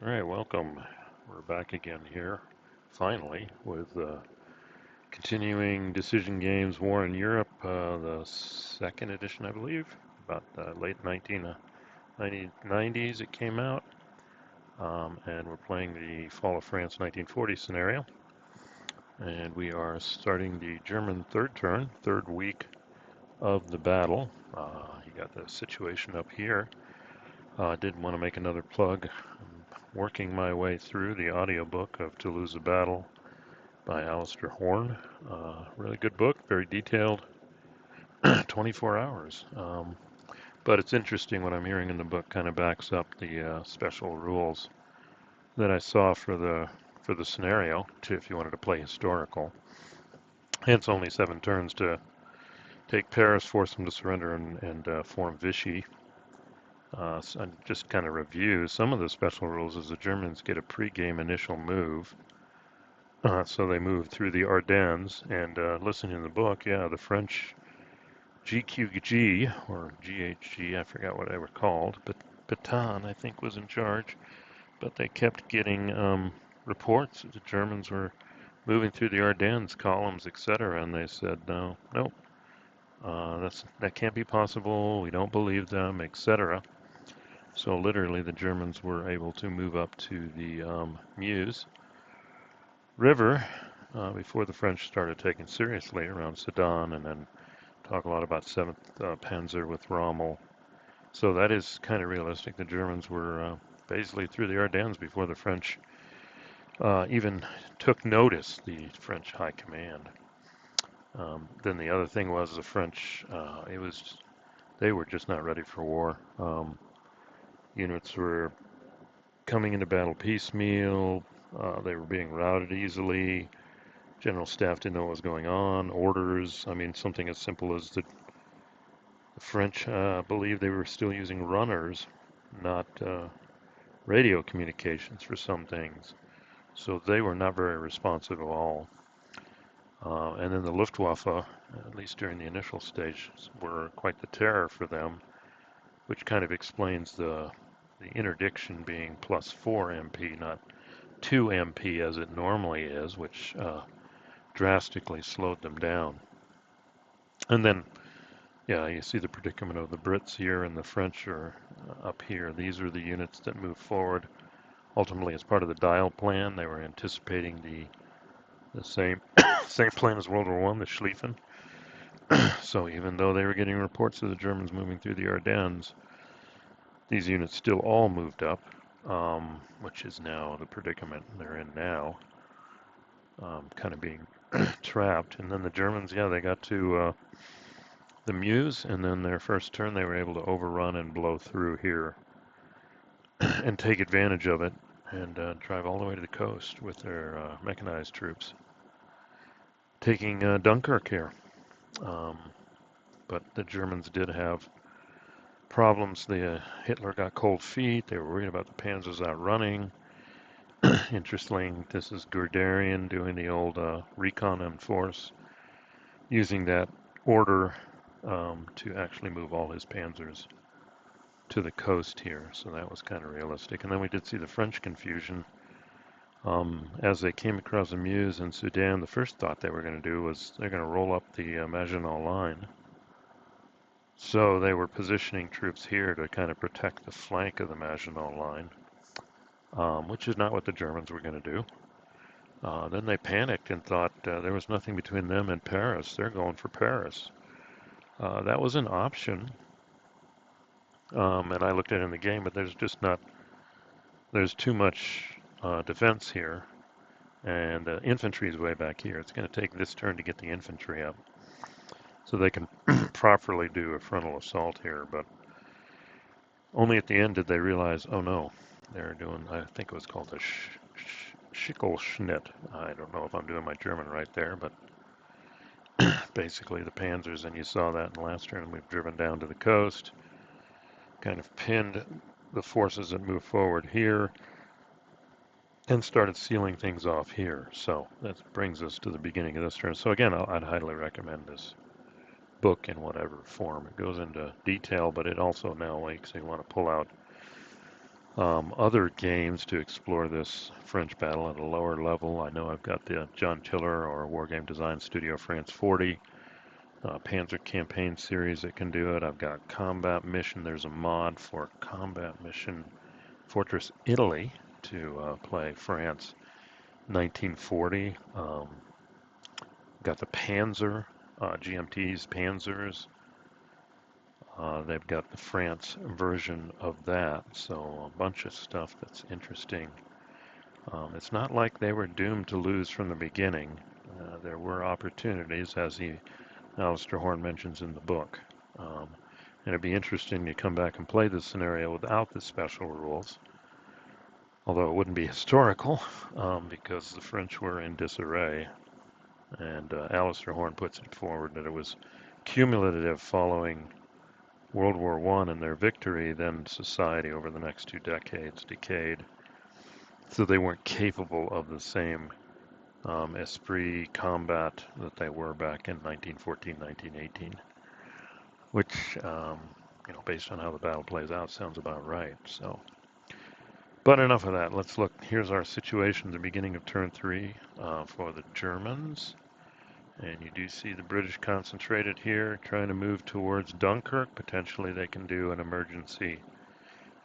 All right, welcome. We're back again here, finally, with continuing Decision Games War in Europe, the second edition, I believe, about late 1990s it came out, and we're playing the Fall of France 1940 scenario, and we are starting the German third turn, third week of the battle. You got the situation up here. I did want to make another plug. I'm working my way through the audiobook of To Lose a Battle by Alistair Horn. Really good book, very detailed, 24 hours. But it's interesting what I'm hearing in the book kind of backs up the special rules that I saw for the scenario, to if you wanted to play historical. Hence only 7 turns to take Paris, force them to surrender, and form Vichy. So I just kind of review some of the special rules as the Germans get a pre-game initial move. So they move through the Ardennes, and listening to the book, yeah, the French GQG or GHG, I forgot what they were called, but Pétain, I think, was in charge. But they kept getting reports that the Germans were moving through the Ardennes, columns, etc., and they said, no, no, that can't be possible. We don't believe them, etc. So literally, the Germans were able to move up to the Meuse River before the French started taking seriously around Sedan, and then talk a lot about 7th Panzer with Rommel. So that is kind of realistic. The Germans were basically through the Ardennes before the French even took notice, the French high command. Then the other thing was the French, they were just not ready for war. Units were coming into battle piecemeal. They were being routed easily. General staff didn't know what was going on. Orders, I mean, something as simple as the French believed they were still using runners, not radio communications for some things. So they were not very responsive at all. And then the Luftwaffe, at least during the initial stage, were quite the terror for them, which kind of explains the interdiction being +4 MP, not 2 MP as it normally is, which drastically slowed them down. And then, yeah, you see the predicament of the Brits here and the French are up here. These are the units that move forward. Ultimately, as part of the Dial Plan, they were anticipating the same same plan as World War I, the Schlieffen. So even though they were getting reports of the Germans moving through the Ardennes, these units still all moved up, which is now the predicament they're in now, kind of being trapped. And then the Germans, yeah, they got to the Meuse, and then their first turn they were able to overrun and blow through here and take advantage of it and drive all the way to the coast with their mechanized troops, taking Dunkirk here. But the Germans did have problems. Hitler got cold feet. They were worried about the Panzers outrunning. Interesting, this is Guderian doing the old recon and force, using that order to actually move all his panzers to the coast here. So that was kind of realistic. And then we did see the French confusion. As they came across the Meuse and Sedan, the first thought they were going to do was they're going to roll up the Maginot Line. So they were positioning troops here to kind of protect the flank of the Maginot Line, which is not what the Germans were going to do. Then they panicked and thought there was nothing between them and Paris. They're going for Paris. That was an option, and I looked at it in the game, but there's just not, there's too much defense here, and infantry is way back here. It's going to take this turn to get the infantry up so they can properly do a frontal assault here, but only at the end did they realize, oh no, they're doing, I think it was called a Schickelschnitt. I don't know if I'm doing my German right there, but basically the Panzers, and you saw that in the last turn. We've driven down to the coast, kind of pinned the forces that move forward here, and started sealing things off here. So that brings us to the beginning of this turn. So again, I'd highly recommend this book in whatever form. It goes into detail, but it also now makes you want to pull out other games to explore this French battle at a lower level. I know I've got the John Tiller or War Game Design Studio France40 Panzer campaign series that can do it. I've got Combat Mission. There's a mod for Combat Mission Fortress Italy to play France 1940. Got the Panzer, GMT's Panzers. They've got the France version of that, so a bunch of stuff that's interesting. It's not like they were doomed to lose from the beginning. There were opportunities, as Alistair Horn mentions in the book. And it'd be interesting to come back and play this scenario without the special rules, although it wouldn't be historical because the French were in disarray. And Alistair Horn puts it forward that it was cumulative following World War I and their victory, then society over the next 2 decades decayed. So they weren't capable of the same esprit combat that they were back in 1914, 1918, which, based on how the battle plays out, sounds about right. So, but enough of that. Let's look. Here's our situation at the beginning of turn 3 for the Germans. And you do see the British concentrated here, trying to move towards Dunkirk. Potentially they can do an emergency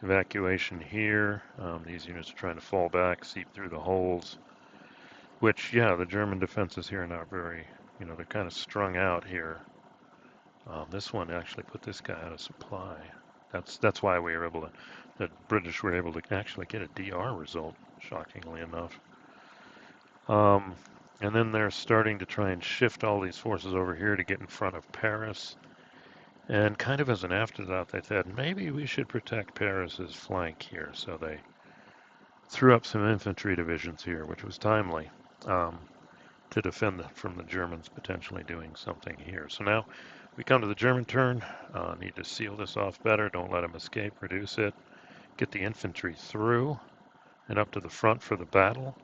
evacuation here. These units are trying to fall back, seep through the holes, which, yeah, the German defenses here are not very, they're kind of strung out here. This one actually put this guy out of supply. That's why we were able to, the British were able to actually get a DR result, shockingly enough. And then they're starting to try and shift all these forces over here to get in front of Paris. And kind of as an afterthought, they said, maybe we should protect Paris's flank here. So they threw up some infantry divisions here, which was timely, to defend from the Germans potentially doing something here. So now we come to the German turn. Need to seal this off better. Don't let them escape. Reduce it. Get the infantry through and up to the front for the battle.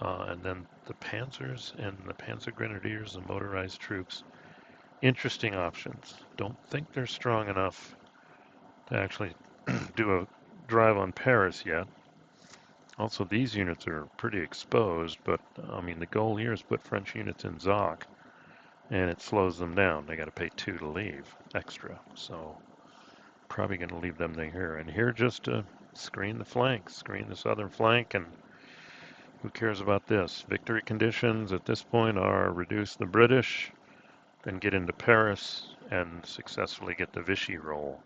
And then the Panzers and the Panzer Grenadiers, the motorized troops, interesting options. Don't think they're strong enough to actually do a drive on Paris yet. Also, these units are pretty exposed, but I mean, the goal here is put French units in Zoc, and it slows them down. They got to pay 2 to leave extra, so probably going to leave them here. And here just to screen the flank, screen the southern flank, and who cares about this? Victory conditions at this point are reduce the British, then get into Paris, and successfully get the Vichy roll,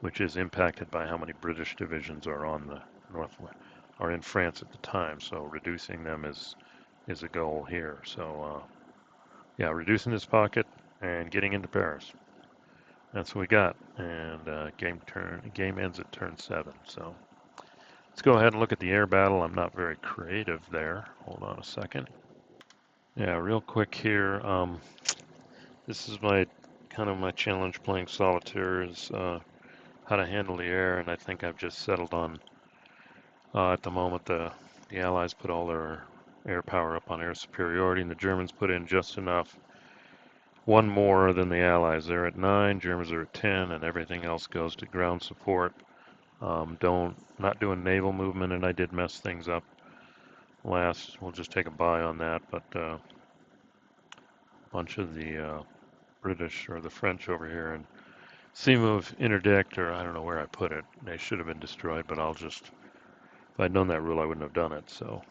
which is impacted by how many British divisions are on the northwest, are in France at the time. So reducing them is a goal here. So yeah, reducing this pocket and getting into Paris. That's what we got. And game ends at turn 7. So let's go ahead and look at the air battle. I'm not very creative there. Hold on a second. Yeah, real quick here. This is my challenge playing solitaire is how to handle the air, and I think I've just settled on at the moment the Allies put all their air power up on air superiority, and the Germans put in just enough. One more than the Allies. They're at 9, Germans are at 10, and everything else goes to ground support. Not doing naval movement, and I did mess things up last. We'll just take a bye on that, but a bunch of the British or the French over here and seam of interdict, or I don't know where I put it. They should have been destroyed, but if I'd known that rule, I wouldn't have done it. So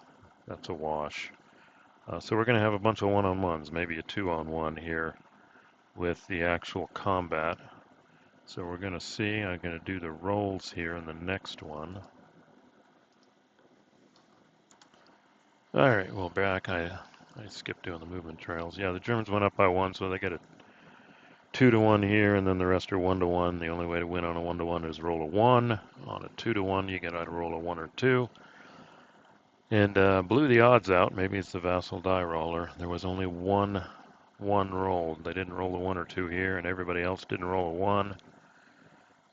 that's a wash. So we're going to have a bunch of one-on-ones, maybe a 2-on-1 here with the actual combat. So we're going to see, I'm going to do the rolls here in the next one. All right, well, back, I skipped doing the movement trails. Yeah, the Germans went up by 1, so they get a 2-to-1 here, and then the rest are 1-to-1. The only way to win on a 1-to-1 is roll a 1. On a 2-to-1, you got to roll a 1 or 2. And blew the odds out. Maybe it's the Vassal die roller. There was only one rolled. They didn't roll a 1 or 2 here, and everybody else didn't roll a 1,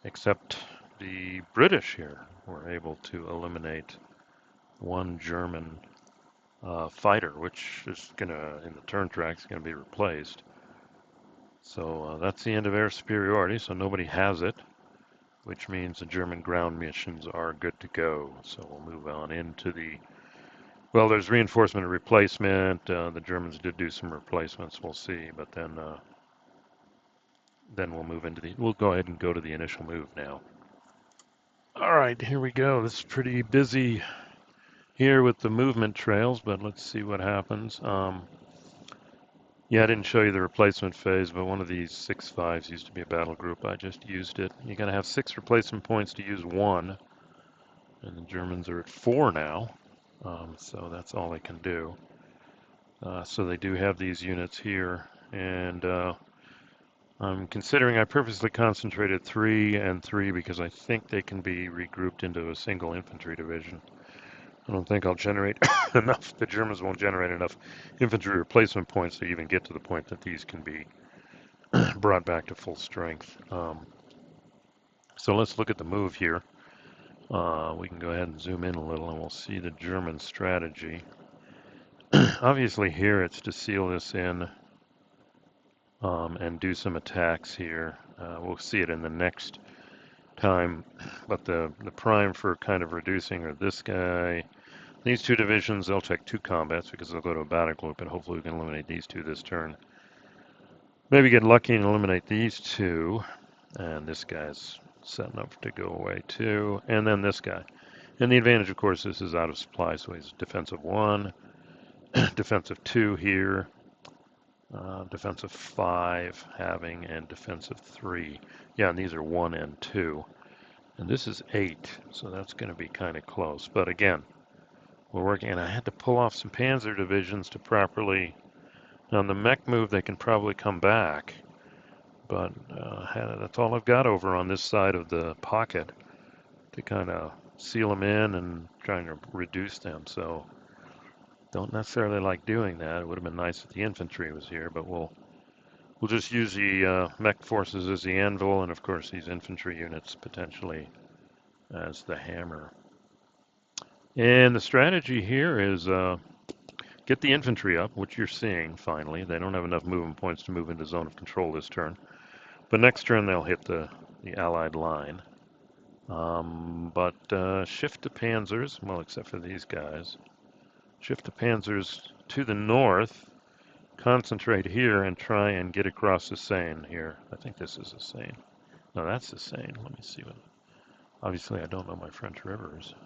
except the British here were able to eliminate one German fighter, which is in the turn track, is going to be replaced. So that's the end of air superiority, so nobody has it. which means the German ground missions are good to go. So we'll move on into the, well, there's reinforcement and replacement. The Germans did do some replacements, we'll see, but then we'll move into the, we'll go ahead and go to the initial move now. All right, here we go. This is pretty busy here with the movement trails, but let's see what happens. Yeah, I didn't show you the replacement phase, but one of these 6.5s used to be a battle group. I just used it. You're going to have 6 replacement points to use 1, and the Germans are at 4 now, so that's all they can do. So they do have these units here, and I'm considering, I purposely concentrated 3 and 3 because I think they can be regrouped into a single infantry division. I don't think I'll generate enough, the Germans won't generate enough infantry replacement points to even get to the point that these can be brought back to full strength. So let's look at the move here. We can go ahead and zoom in a little and we'll see the German strategy. Obviously here it's to seal this in and do some attacks here. We'll see it in the next time, but the prime for kind of reducing are this guy. These 2 divisions, they'll take 2 combats because they'll go to a battle group, and hopefully we can eliminate these 2 this turn. Maybe get lucky and eliminate these 2, and this guy's setting up to go away too, and then this guy. And the advantage, of course, this is out of supply, so he's defensive 1, defensive 2 here, defensive 5 having, and defensive 3. Yeah, and these are 1 and 2. And this is 8, so that's going to be kind of close. But again, we're working, and I had to pull off some Panzer divisions to properly, on the mech move they can probably come back, but that's all I've got over on this side of the pocket to kind of seal them in and trying to reduce them. So don't necessarily like doing that. It would have been nice if the infantry was here, but we'll just use the mech forces as the anvil, and of course these infantry units potentially as the hammer. And the strategy here is get the infantry up, which you're seeing finally. They don't have enough movement points to move into zone of control this turn. But next turn they'll hit the Allied line. But shift to Panzers, well, except for these guys. Shift to Panzers to the north, concentrate here, and try and get across the Seine here. I think this is the Seine. No, that's the Seine. Let me see what. Obviously, I don't know my French rivers.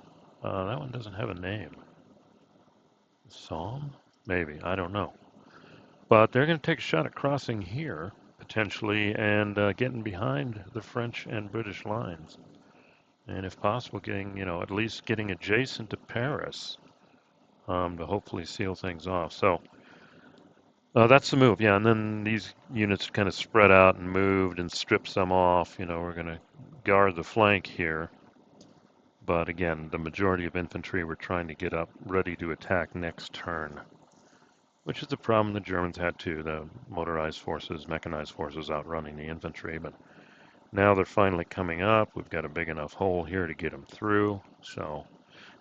That one doesn't have a name. Somme? Maybe. I don't know. But they're going to take a shot at crossing here, potentially, and getting behind the French and British lines. And if possible, getting, at least getting adjacent to Paris to hopefully seal things off. So that's the move, yeah. And then these units kind of spread out and moved and stripped some off. We're going to guard the flank here. But again, the majority of infantry were trying to get up, ready to attack next turn, which is the problem the Germans had too. The motorized forces, mechanized forces outrunning the infantry. But now they're finally coming up. We've got a big enough hole here to get them through. So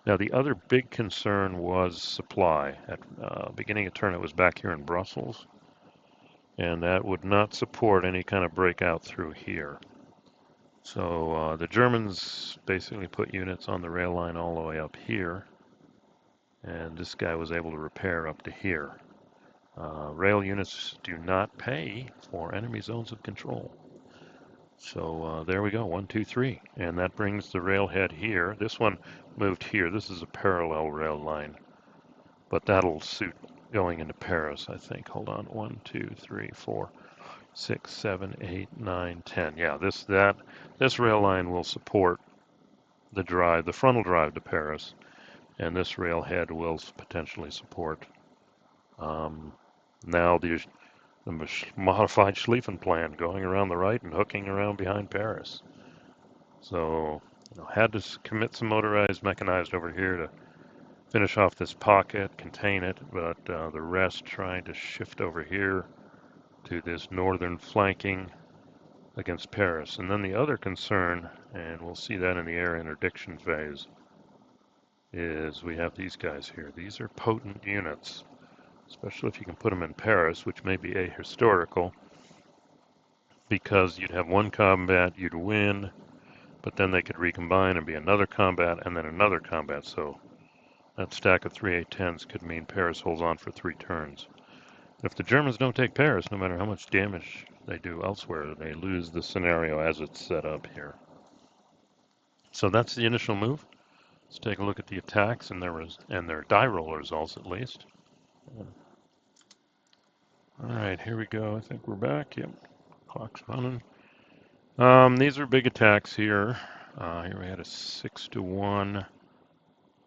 now the other big concern was supply. At beginning of turn, it was back here in Brussels, and that would not support any kind of breakout through here. So the Germans basically put units on the rail line all the way up here, and this guy was able to repair up to here. Rail units do not pay for enemy zones of control. So there we go, 1, 2, 3, and that brings the railhead here. This one moved here. This is a parallel rail line, but that'll suit going into Paris, I think. Hold on, 1, 2, 3, 4, 6, 7, 8, 9, 10. Yeah, this rail line will support the drive, the frontal drive to Paris, and this railhead will potentially support now the modified Schlieffen Plan going around the right and hooking around behind Paris. So had to commit some motorized mechanized over here to finish off this pocket, contain it, but the rest trying to shift over here to this northern flanking against Paris. And then the other concern, and we'll see that in the air interdiction phase, is we have these guys here. These are potent units, especially if you can put them in Paris, which may be ahistorical, because you'd have one combat, you'd win, but then they could recombine and be another combat and then another combat. So that stack of 3 8-10s could mean Paris holds on for 3 turns. If the Germans don't take Paris, no matter how much damage they do elsewhere, they lose the scenario as it's set up here. So that's the initial move. Let's take a look at the attacks and their die roll results at least. All right, here we go. I think we're back. Yep, clock's running. These are big attacks here. Here we had a 6-1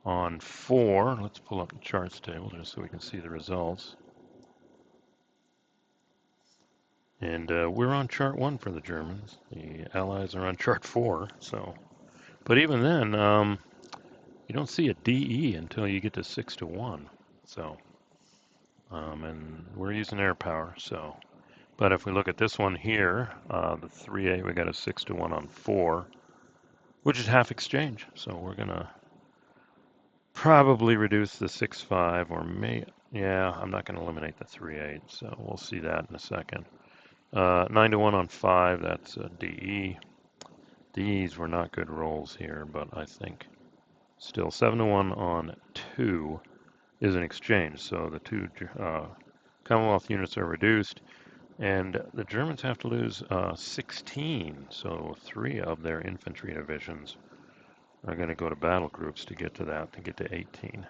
on 4. Let's pull up the charts table just so we can see the results. And we're on chart 1 for the Germans. The Allies are on chart 4. So, but even then, you don't see a DE until you get to 6-1. So, and we're using air power. So, but if we look at this one here, the 3A, we got a 6-1 on 4, which is half exchange. So we're gonna probably reduce the 6-5, or yeah, I'm not gonna eliminate the 3-8. So we'll see that in a second. 9-1 on 5, that's a DE. These were not good rolls here, but I think still 7-1 on 2 is an exchange. So the 2 Commonwealth units are reduced, and the Germans have to lose 16. So 3 of their infantry divisions are going to go to battle groups to get to that, to get to 18.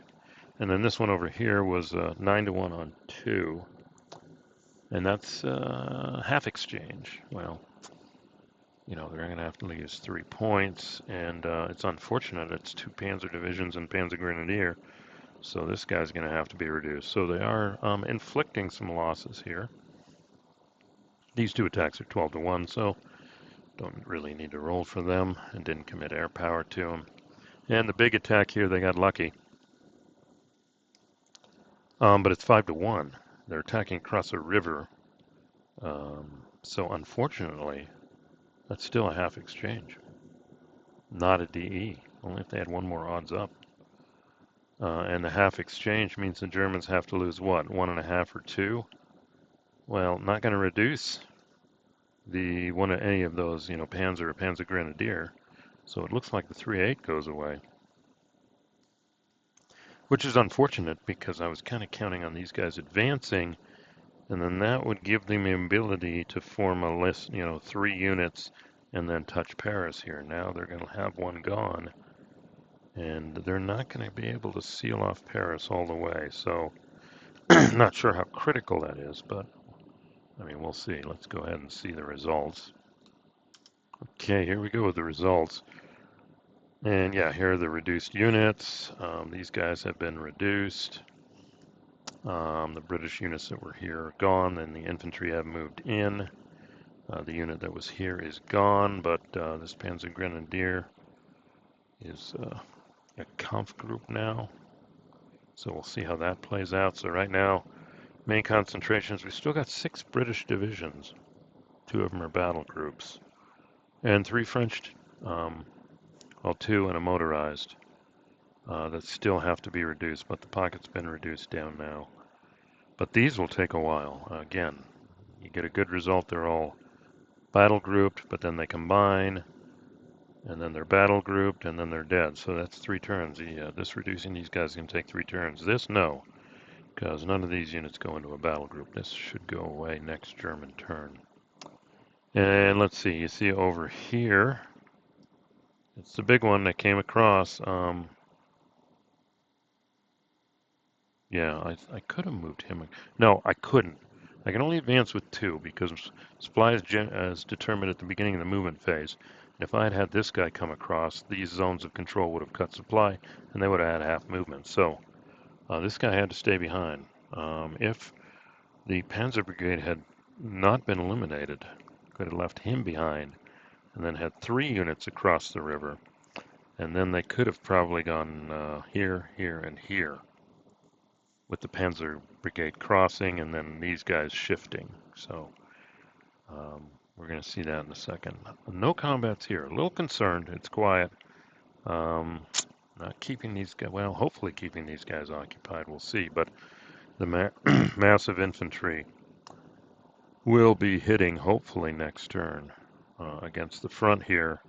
And then this one over here was 9-1 on 2. And that's half exchange. Well, you know, they're going to have to lose 3 points, and it's unfortunate. It's 2 Panzer divisions and Panzer Grenadier, so this guy's going to have to be reduced. So they are inflicting some losses here. These 2 attacks are 12-1, so don't really need to roll for them, and didn't commit air power to them. And the big attack here, they got lucky. But it's 5-1. They're attacking across a river. So unfortunately, that's still a half exchange. Not a DE, only if they had 1 more odds up. And the half exchange means the Germans have to lose what, 1.5 or 2? Well, not going to reduce the one of any of those, you know, Panzer or Panzer Grenadier. So it looks like the 3-8 goes away. Which is unfortunate because I was kind of counting on these guys advancing, and then that would give them the ability to form a list, you know, 3 units and then touch Paris here. Now they're going to have 1 gone, and they're not going to be able to seal off Paris all the way. So not sure how critical that is, but I mean, we'll see. Let's go ahead and see the results. Okay, here we go with the results. And yeah, here are the reduced units. These guys have been reduced. The British units that were here are gone, and the infantry have moved in. The unit that was here is gone, but this Panzer Grenadier is a Kampf group now. So we'll see how that plays out. So right now, main concentrations, we still got 6 British divisions. 2 of them are battle groups. And 3 French, well, 2 and a motorized that still have to be reduced, but the pocket's been reduced down now. But these will take a while. Again, you get a good result, they're all battle grouped, but then they combine, and then they're battle grouped, and then they're dead. So that's 3 turns. This reducing these guys can take 3 turns. This, no, because none of these units go into a battle group. This should go away next German turn. And let's see, you see over here, it's the big one that came across. Yeah, I could have moved him. No, I couldn't. I can only advance with 2 because supply is determined at the beginning of the movement phase. If I had had this guy come across, these zones of control would have cut supply, and they would have had half movement. So this guy had to stay behind. If the Panzer Brigade had not been eliminated, could have left him behind, and then had 3 units across the river, and then they could have probably gone here, here, and here, with the Panzer Brigade crossing and then these guys shifting. So we're going to see that in a second. No combats here. A little concerned. It's quiet. Not keeping these guys, well, hopefully keeping these guys occupied. We'll see. But the massive infantry will be hitting, hopefully, next turn against the front here.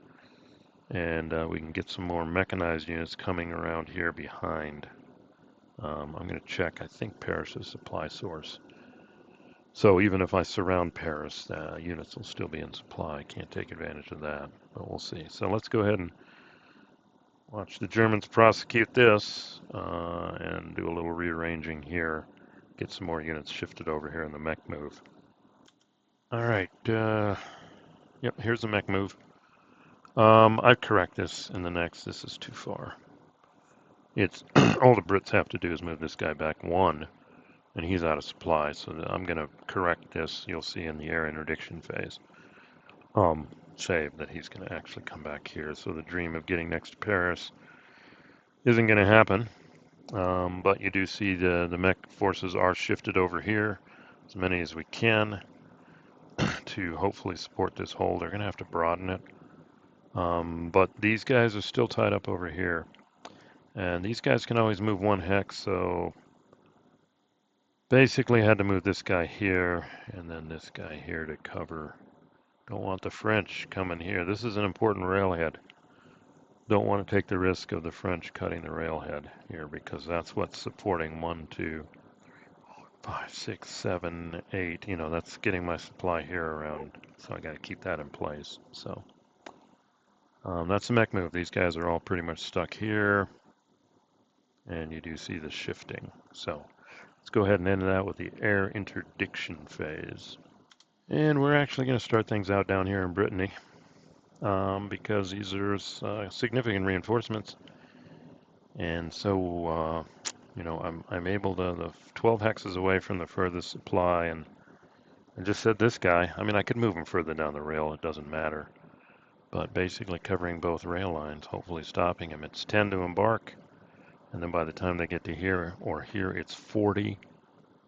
and we can get some more mechanized units coming around here behind. I'm going to check. I think Paris is supply source. So even if I surround Paris, units will still be in supply. Can't take advantage of that, but we'll see. So let's go ahead and watch the Germans prosecute this and do a little rearranging here. Get some more units shifted over here in the mech move. All right. Yep, here's the mech move. I'd correct this in the next. This is too far. It's all the Brits have to do is move this guy back one, and he's out of supply. So I'm going to correct this. You'll see in the air interdiction phase. Save that he's going to actually come back here. So the dream of getting next to Paris isn't going to happen. But you do see the mech forces are shifted over here, as many as we can, to hopefully support this hole. They're going to have to broaden it. But these guys are still tied up over here. And these guys can always move one hex, so basically I had to move this guy here and then this guy here to cover. Don't want the French coming here. This is an important railhead. Don't want to take the risk of the French cutting the railhead here because that's what's supporting 1, 2, 5, 6, 7, 8. You know, that's getting my supply here around. So I got to keep that in place. So that's the mech move. These guys are all pretty much stuck here. And you do see the shifting. So let's go ahead and end that with the air interdiction phase. And we're actually going to start things out down here in Brittany because these are significant reinforcements. And so, you know, I'm able to, the 12 hexes away from the furthest supply, and I just said this guy, I mean, I could move him further down the rail, it doesn't matter. But basically covering both rail lines, hopefully stopping him. It's 10 to embark. And then by the time they get to here or here, it's 40.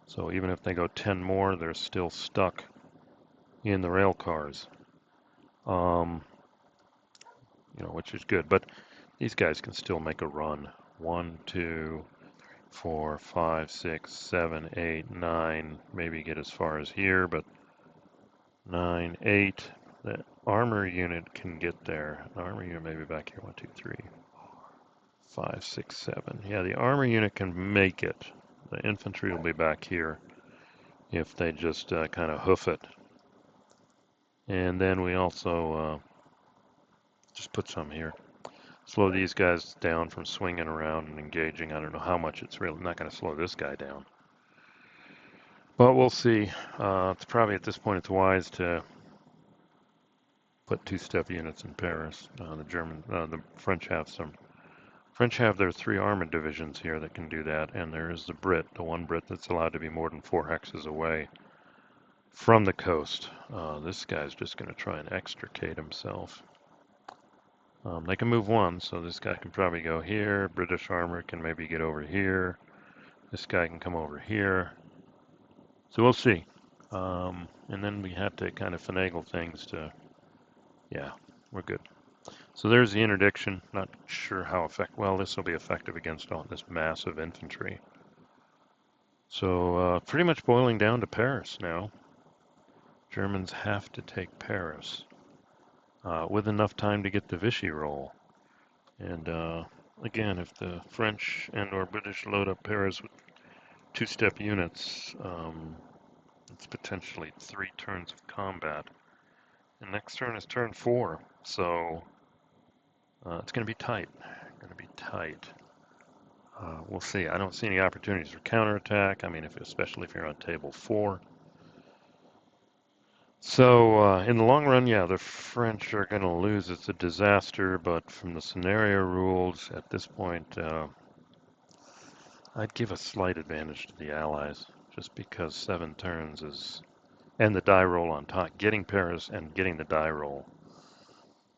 So even if they go 10 more, they're still stuck in the rail cars. You know, which is good. But these guys can still make a run. 1, 2, 4, 5, 6, 7, 8, 9. Maybe get as far as here, but 9, 8. The armor unit can get there. The armor unit maybe back here. 1, 2, 3. 5, 6, 7. Yeah, the armor unit can make it. The infantry will be back here if they just kind of hoof it. And then we also just put some here. Slow these guys down from swinging around and engaging. I don't know how much it's really not going to slow this guy down. But we'll see. It's probably at this point it's wise to put two-step units in Paris. The French have some. French have their 3 armored divisions here that can do that, and there is the one Brit that's allowed to be more than 4 hexes away from the coast. This guy's just going to try and extricate himself. They can move one, so this guy can probably go here. British armor can maybe get over here. This guy can come over here. So we'll see. And then we have to kind of finagle things to, yeah, we're good. So there's the interdiction. Not sure how effective. Well, this will be effective against all this massive infantry. So pretty much boiling down to Paris now. Germans have to take Paris with enough time to get the Vichy roll. And again, if the French and or British load up Paris with two-step units, it's potentially 3 turns of combat. And next turn is turn 4, so it's going to be tight. We'll see. I don't see any opportunities for counterattack. I mean, especially if you're on table 4. So in the long run, yeah, the French are going to lose. It's a disaster, but from the scenario rules at this point, I'd give a slight advantage to the Allies, just because 7 turns is, and the die roll on top, getting Paris and getting the die roll,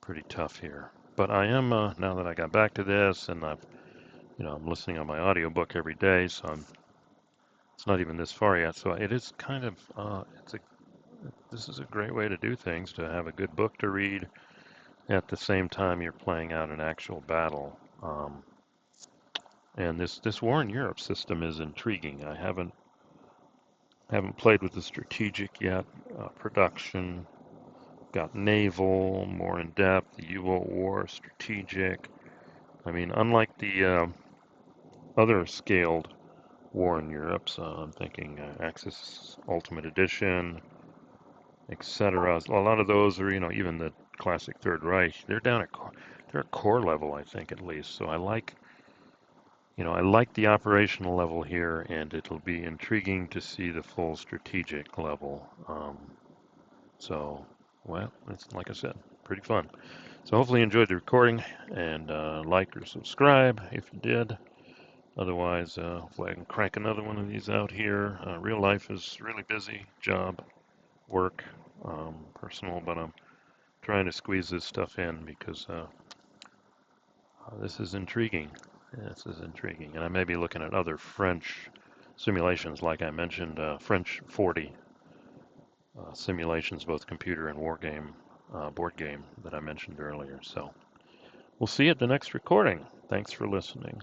pretty tough here. But I am, now that I got back to this, and I'm listening on my audiobook every day, so it's not even this far yet. So it is kind of, this is a great way to do things, to have a good book to read at the same time you're playing out an actual battle. And this War in Europe system is intriguing. I haven't played with the strategic yet. Production, got naval, more in depth, the U-boat war, strategic. I mean, unlike the other scaled war in Europe, so I'm thinking Axis Ultimate Edition, etc. A lot of those are, even the classic Third Reich, they're down at they're at core level, I think at least. So I like the operational level here, and it'll be intriguing to see the full strategic level. So, well, it's like I said, pretty fun. So hopefully you enjoyed the recording, and like or subscribe if you did. Otherwise, hopefully I can crank another one of these out here. Real life is really busy, job, work, personal, but I'm trying to squeeze this stuff in because this is intriguing. This is intriguing, and I may be looking at other French simulations, like I mentioned, France40 simulations, both computer and war game, board game that I mentioned earlier. So we'll see you at the next recording. Thanks for listening.